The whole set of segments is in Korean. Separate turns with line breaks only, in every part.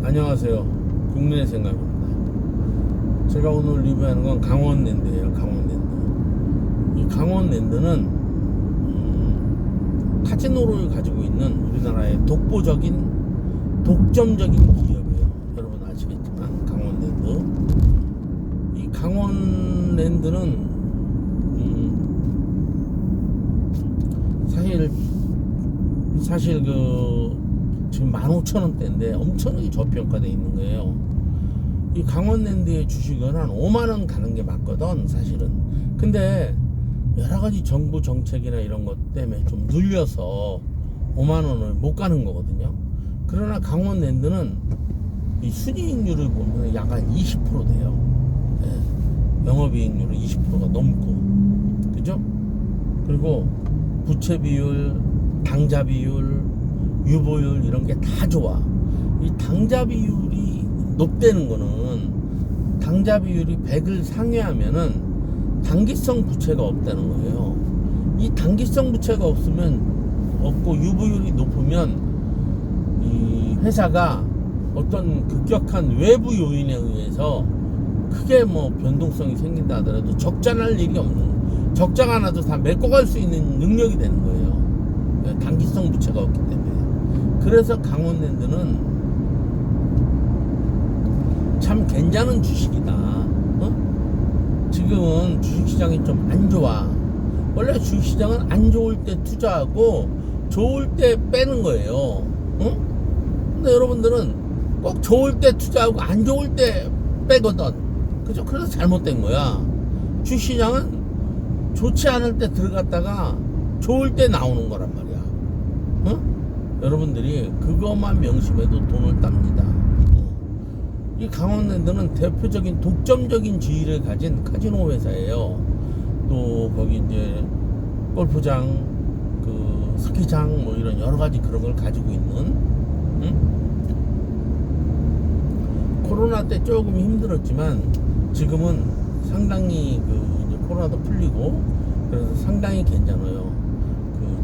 안녕하세요. 국민의 생각입니다. 제가 오늘 리뷰하는 건 강원랜드예요. 강원랜드. 이 강원랜드는 카지노를 가지고 있는 우리나라의 독점적인 기업이에요. 여러분 아시겠지만 강원랜드. 이 강원랜드는 사실 지금 15,000원대인데 엄청나게 저평가되어 있는 거예요. 이 강원랜드의 주식은 한 5만원 가는 게 맞거든 사실은. 근데 여러가지 정부 정책이나 이런 것 때문에 좀 눌려서 5만원을 못 가는 거거든요. 그러나 강원랜드는 이 순이익률을 보면 약 한 20% 돼요. 영업이익률은 20%가 넘고, 그죠? 그리고 부채 비율, 당자 비율, 유보율 이런 게 다 좋아. 이 당자 비율이 높다는 거는 당자 비율이 100을 상회하면은 단기성 부채가 없다는 거예요. 이 단기성 부채가 없고 유보율이 높으면 이 회사가 어떤 급격한 외부 요인에 의해서 크게 변동성이 생긴다 하더라도 적자날 일이 없는, 적자가 나도 다 메꿔 갈 수 있는 능력이 되는 거예요. 단기성 부채가 없기 때문에. 그래서 강원랜드는 참 괜찮은 주식이다. 지금은 주식시장이 좀 안 좋아. 원래 주식시장은 안 좋을 때 투자하고 좋을 때 빼는 거예요. 근데 여러분들은 꼭 좋을 때 투자하고 안 좋을 때 빼거든. 그죠? 그래서 잘못된 거야. 주식시장은 좋지 않을 때 들어갔다가 좋을 때 나오는 거란 말이야. 여러분들이 그것만 명심해도 돈을 땁니다. 이 강원랜드는 대표적인 독점적인 지위를 가진 카지노 회사예요. 또 거기 이제 골프장, 스키장 이런 여러 가지 그런 걸 가지고 있는. 코로나 때 조금 힘들었지만 지금은 상당히 이제 코로나도 풀리고 그래서 상당히 괜찮아요.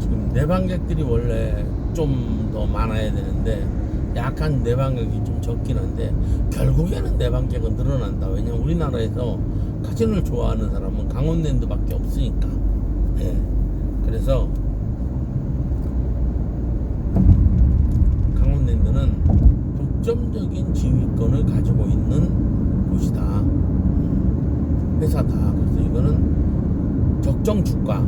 지금 내방객들이 원래 좀 더 많아야 되는데 약간 내방객이 좀 적긴 한데 결국에는 내방객은 늘어난다. 왜냐면 우리나라에서 카지노를 좋아하는 사람은 강원랜드밖에 없으니까. 그래서 강원랜드는 독점적인 지휘권을 가지고 있는 곳이다. 회사다. 그래서 이거는 적정 주가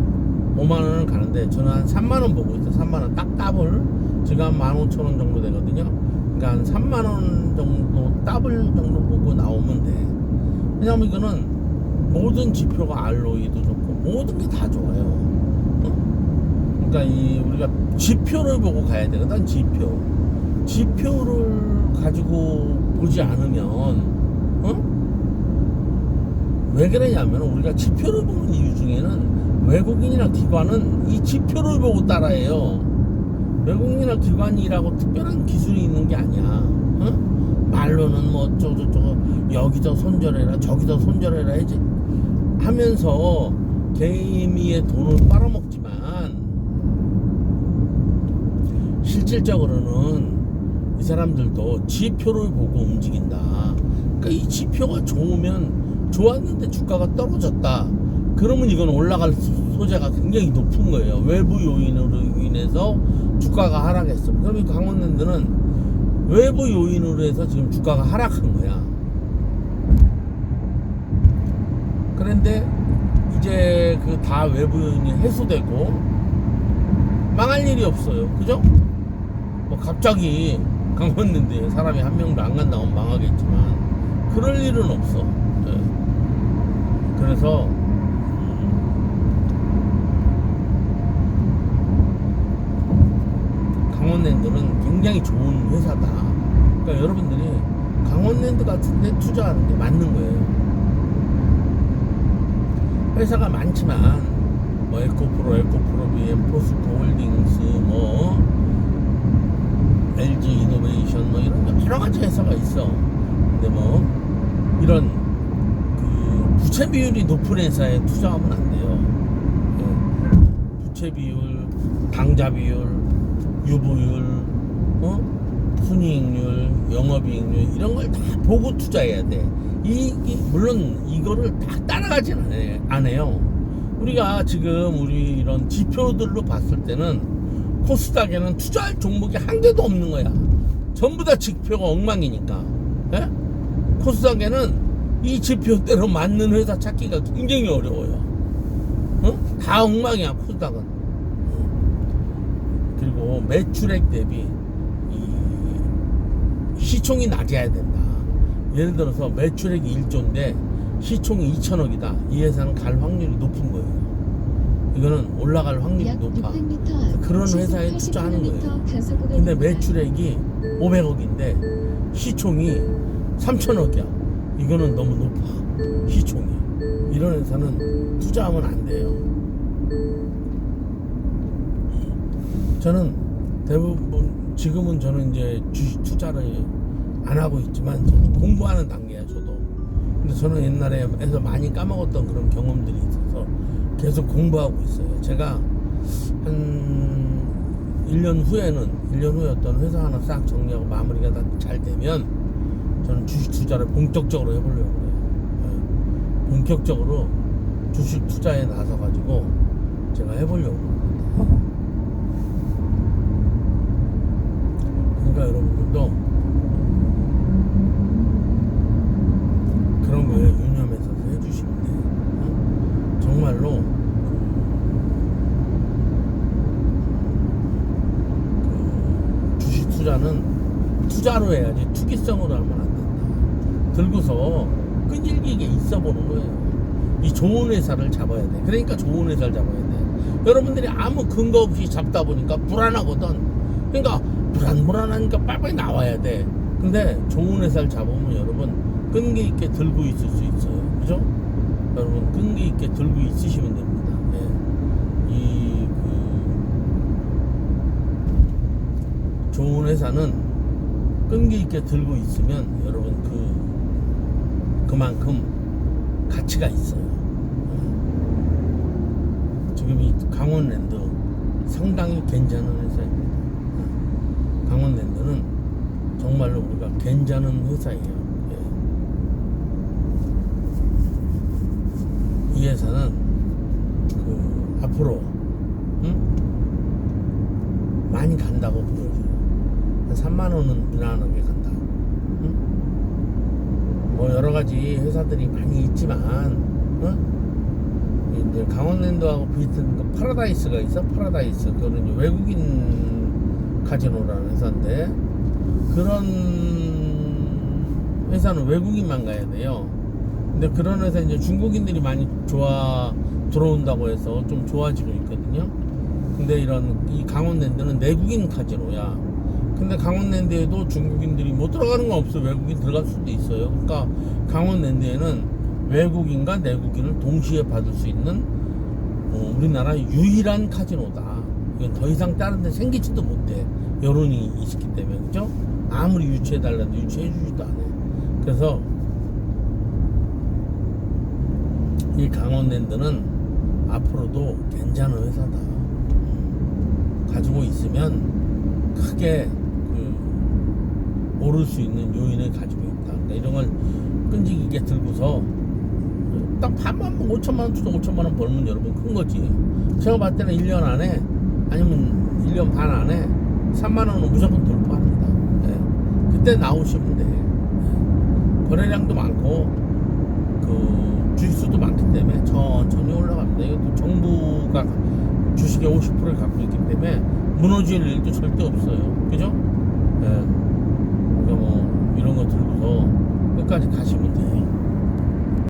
5만원을 가는데 저는 한 3만원 보고 있어요. 3만원 딱 더블. 지금 한 15,000원 정도 되거든요. 그러니까 한 3만원 정도 더블 정도 보고 나오면 돼. 왜냐면 이거는 모든 지표가 ROE도 좋고 모든 게 다 좋아요. 그러니까 우리가 지표를 보고 가야 되거든. 지표를 가지고 보지 않으면 왜 그러냐면 우리가 지표를 보는 이유 중에는 외국인이나 기관은 이 지표를 보고 따라해요. 외국인이나 기관이라고 특별한 기술이 있는 게 아니야. 말로는 저거 여기서 손절해라 저기서 손절해라 해지 하면서 개미의 돈을 빨아먹지만 실질적으로는 이 사람들도 지표를 보고 움직인다. 그러니까 이 지표가 좋았는데 주가가 떨어졌다. 그러면 이건 올라갈 소재가 굉장히 높은 거예요. 외부 요인으로 인해서 주가가 하락했어. 그럼 이 강원랜드는 외부 요인으로 해서 지금 주가가 하락한 거야. 그런데 이제 다 외부 요인이 해소되고 망할 일이 없어요. 그죠? 갑자기 강원랜드에 사람이 한 명도 안 간다면 망하겠지만 그럴 일은 없어. 그래서 강원랜드는 굉장히 좋은 회사다. 그러니까 여러분들이 강원랜드 같은 데 투자하는 게 맞는 거예요. 회사가 많지만 에코프로, BM, 포스코홀딩스, LG 이노베이션 이런 여러 가지 회사가 있어. 근데 이런 부채 비율이 높은 회사에 투자하면 안 돼요. 부채 비율, 당자 비율, 유보율, 순이익률 영업이익률 이런 걸 다 보고 투자해야 돼. 물론 이거를 다 따라가진 안 해요. 우리가 지금 우리 이런 지표들로 봤을 때는 코스닥에는 투자할 종목이 한 개도 없는 거야. 전부 다 지표가 엉망이니까. 예? 코스닥에는 이 지표대로 맞는 회사 찾기가 굉장히 어려워요. 다 엉망이야 코스닥은. 그리고 매출액 대비 이 시총이 낮아야 된다. 예를 들어서 매출액이 1조인데 시총이 2천억이다. 이 회사는 갈 확률이 높은 거예요. 이거는 올라갈 확률이 높아. 그런 회사에 투자하는 거예요. 근데 매출액이 500억인데 시총이 3천억이야. 이거는 너무 높아. 시총이. 이런 회사는 투자하면 안 돼요. 저는 대부분 지금은 저는 이제 주식 투자를 안 하고 있지만 저는 공부하는 단계야. 저도. 근데 저는 옛날에 해서 많이 까먹었던 그런 경험들이 있어서 계속 공부하고 있어요. 제가 한 1년 후에 어떤 회사 하나 싹 정리하고 마무리가 다 잘 되면 저는 주식 투자를 본격적으로 해보려고 해요. 네. 본격적으로 주식 투자에 나서가지고 제가 해보려고 합니다. 그러니까 여러분들도 그런 거에 유념해서 해주시면 돼요. 정말로 주식 투자는 투자로 해야지 투기성으로 하면 안 된다. 들고서 끈질기게 있어 보는 거예요. 이 좋은 회사를 잡아야 돼. 그러니까 좋은 회사를 잡아야 돼. 여러분들이 아무 근거 없이 잡다 보니까 불안하거든. 그러니까 불안하니까 빨리빨리 나와야 돼. 근데 좋은 회사를 잡으면 여러분 끈기 있게 들고 있을 수 있어요. 그죠? 여러분 끈기 있게 들고 있으시면 됩니다. 네. 좋은 회사는 끈기 있게 들고 있으면 여러분 그만큼 가치가 있어요. 지금 이 강원랜드 상당히 괜찮은 회사입니다. 강원랜드는 정말로 우리가 괜찮은 회사예요. 이 회사는 앞으로 많이 간다고 보여줘요. 한 3만 원은 무난하게 간다. 뭐 여러 가지 회사들이 많이 있지만, 이제 강원랜드하고 비슷한 그 파라다이스가 있어. 파라다이스 그거는 외국인 카지노라는 회사인데 그런 회사는 외국인만 가야 돼요. 근데 그런 회사 이제 중국인들이 많이 들어온다고 해서 좀 좋아지고 있거든요. 근데 이 강원랜드는 내국인 카지노야. 근데 강원랜드에도 중국인들이 못 들어가는 건 없어. 외국인 들어갈 수도 있어요. 그러니까 강원랜드에는 외국인과 내국인을 동시에 받을 수 있는 우리나라 유일한 카지노다. 이건 더 이상 다른 데 생기지도 못해. 여론이 있기 때문에. 그죠? 아무리 유치해달라도 유치해주지도 않아요. 그래서 이 강원랜드는 앞으로도 괜찮은 회사다. 가지고 있으면 크게 오를 수 있는 요인을 가지고 있다. 그러니까 이런 걸 끈질기게 들고서 딱 반만 5천만 원 주도 5천만 원 벌면 여러분 큰 거지. 제가 봤을 때는 1년 안에 아니면 1년 반 안에 3만 원은 무조건 돌파합니다. 네. 그때 나오시면 돼. 네. 거래량도 많고 주식수도 많기 때문에 천천히 올라갑니다. 이것도 정부가 주식의 50%를 갖고 있기 때문에 무너질 일도 절대 없어요. 그죠? 네. 그러니까 뭐 이런 거 들고서 끝까지 가시면 돼요.